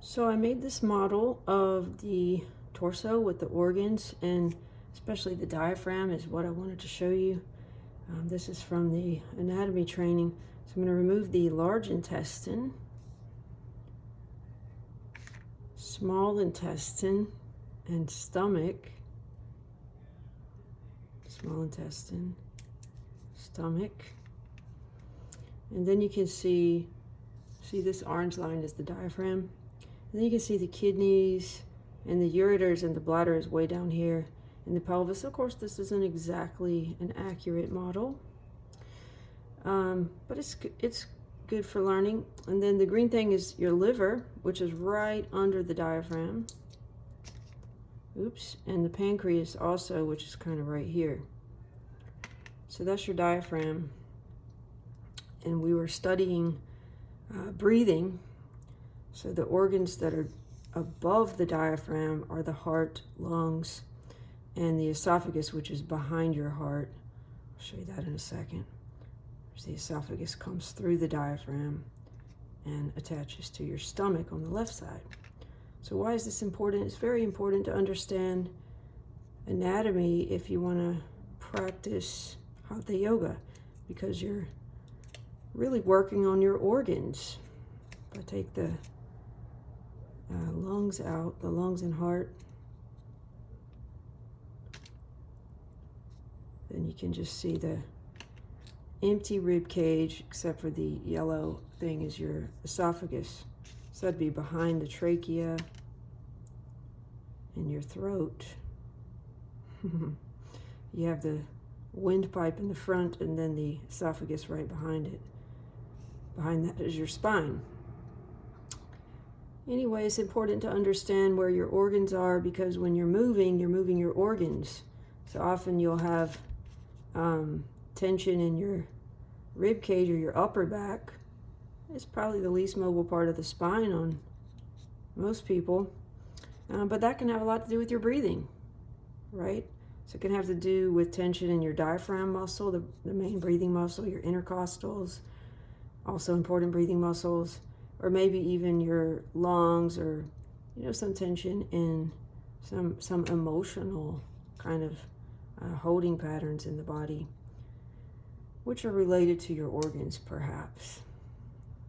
So I made this model of the torso with the organs, and especially the diaphragm is what I wanted to show you. This is from the anatomy training. So I'm going to remove the large intestine, small intestine, and stomach. Small intestine, stomach. And then you can see this orange line is the diaphragm. And then you can see the kidneys and the ureters, and the bladder is way down here in the pelvis. Of course, this isn't exactly an accurate model, but it's good for learning. And then the green thing is your liver, which is right under the diaphragm. Oops, and the pancreas also, which is kind of right here. So that's your diaphragm. And we were studying breathing. So the organs that are above the diaphragm are the heart, lungs, and the esophagus, which is behind your heart. I'll show you that in a second. So the esophagus comes through the diaphragm and attaches to your stomach on the left side. So why is this important? It's very important to understand anatomy if you want to practice Hatha Yoga, because you're really working on your organs. If I take the lungs out, the lungs and heart, then you can just see the empty rib cage, except for the yellow thing is your esophagus. So that'd be behind the trachea and your throat. You have the windpipe in the front, and then the esophagus right behind it. Behind that is your spine. Anyway, it's important to understand where your organs are, because when you're moving your organs. So often you'll have tension in your rib cage or your upper back. It's probably the least mobile part of the spine on most people. But that can have a lot to do with your breathing, right? So it can have to do with tension in your diaphragm muscle, the main breathing muscle, your intercostals, also important breathing muscles, or maybe even your lungs, or some tension in some emotional kind of holding patterns in the body, which are related to your organs perhaps.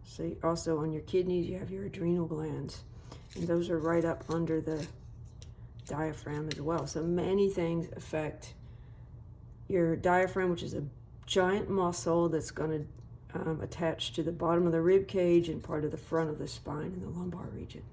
So also on your kidneys you have your adrenal glands, and those are right up under the diaphragm as well. So many things affect your diaphragm, which is a giant muscle that's going to attach to the bottom of the rib cage and part of the front of the spine in the lumbar region.